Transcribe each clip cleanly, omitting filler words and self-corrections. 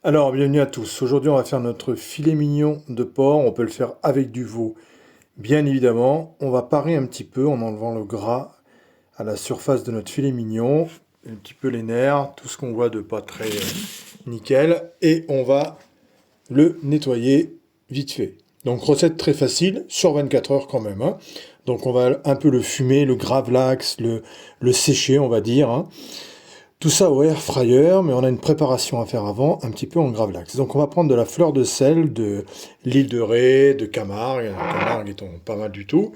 Alors, bienvenue à tous. Aujourd'hui, on va faire notre filet mignon de porc. On peut le faire avec du veau, bien évidemment. On va parer un petit peu en enlevant le gras à la surface de notre filet mignon, un petit peu les nerfs, tout ce qu'on voit de pas très nickel. Et on va le nettoyer vite fait. Donc, recette très facile, sur 24 heures quand même, hein. Donc, on va un peu le fumer, le gravlax, le sécher, on va dire, hein. Tout ça au air fryer, mais on a une préparation à faire avant, un petit peu en gravlax. Donc on va prendre de la fleur de sel, de l'île de Ré, de Camargue, Camargue étant pas mal du tout,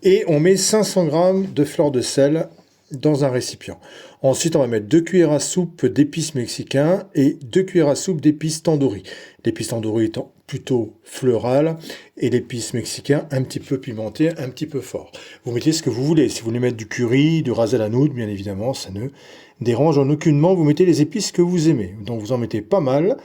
et on met 500 g de fleur de sel dans un récipient. Ensuite, on va mettre 2 cuillères à soupe d'épices mexicains et 2 cuillères à soupe d'épices tandoori. L'épice tandoori étant plutôt florale et l'épice mexicain un petit peu pimenté, un petit peu fort. Vous mettez ce que vous voulez. Si vous voulez mettre du curry, du ras el hanout, bien évidemment, ça ne dérange en aucunement. Vous mettez les épices que vous aimez. Donc vous en mettez pas mal.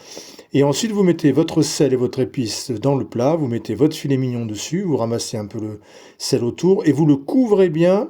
Et ensuite, vous mettez votre sel et votre épice dans le plat. Vous mettez votre filet mignon dessus. Vous ramassez un peu le sel autour et vous le couvrez bien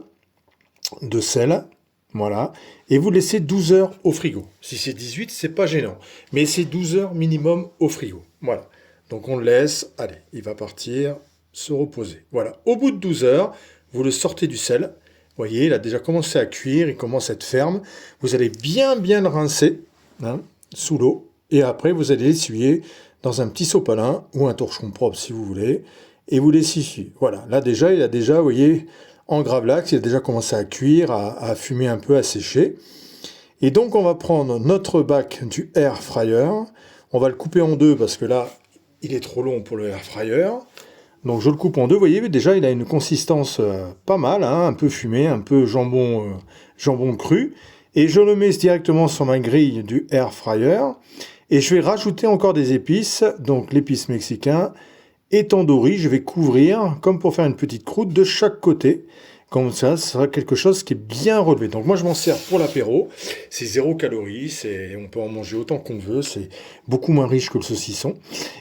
de sel, voilà, et vous laissez 12 heures au frigo. Si c'est 18, c'est pas gênant, mais c'est 12 heures minimum au frigo, voilà. Donc on le laisse, allez, il va partir se reposer, voilà. Au bout de 12 heures, vous le sortez du sel, vous voyez, il a déjà commencé à cuire, il commence à être ferme, vous allez bien le rincer, hein, sous l'eau, et après vous allez l'essuyer dans un petit sopalin, ou un torchon propre si vous voulez, et vous l'essuyez, voilà. Là déjà, il a déjà, vous voyez, en gravlax, il a déjà commencé à cuire, à fumer un peu, à sécher. Et donc on va prendre notre bac du air fryer, on va le couper en deux parce que là, il est trop long pour le air fryer. Donc je le coupe en deux, vous voyez, déjà il a une consistance pas mal, hein, un peu fumé, un peu jambon cru. Et je le mets directement sur ma grille du air fryer. Et je vais rajouter encore des épices, donc l'épice mexicain, et tandoori, je vais couvrir, comme pour faire une petite croûte, de chaque côté. Comme ça, ce sera quelque chose qui est bien relevé. Donc moi, je m'en sers pour l'apéro. C'est 0 calories, on peut en manger autant qu'on veut. C'est beaucoup moins riche que le saucisson.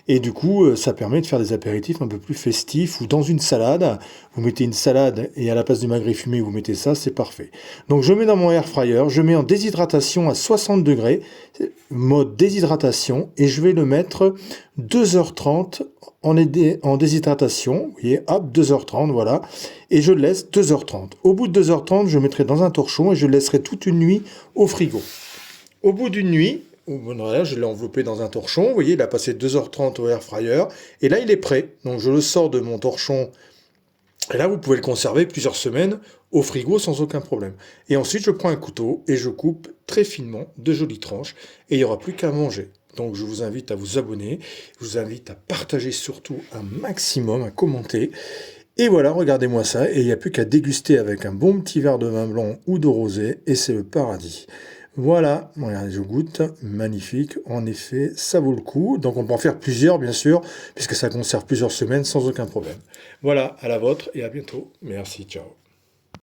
Et du coup, ça permet de faire des apéritifs un peu plus festifs. Ou dans une salade, vous mettez une salade et à la place du magret fumé, vous mettez ça, c'est parfait. Donc je mets dans mon air fryer, je mets en déshydratation à 60 degrés, mode déshydratation, et je vais le mettre 2h30 en déshydratation, vous voyez, hop, 2h30, voilà, et je le laisse 2h30. Au bout de 2h30, je mettrai dans un torchon et je le laisserai toute une nuit au frigo. Au bout d'une nuit, voilà, je l'ai enveloppé dans un torchon, vous voyez, il a passé 2h30 au air fryer, et là il est prêt. Donc je le sors de mon torchon, et là vous pouvez le conserver plusieurs semaines au frigo sans aucun problème. Et ensuite je prends un couteau et je coupe très finement de jolies tranches, et il n'y aura plus qu'à manger. Donc je vous invite à vous abonner, je vous invite à partager surtout un maximum, à commenter. Et voilà, regardez-moi ça, et il n'y a plus qu'à déguster avec un bon petit verre de vin blanc ou de rosé, et c'est le paradis. Voilà, regardez, je goûte, magnifique, en effet, ça vaut le coup. Donc on peut en faire plusieurs, bien sûr, puisque ça conserve plusieurs semaines sans aucun problème. Voilà, à la vôtre, et à bientôt. Merci, ciao.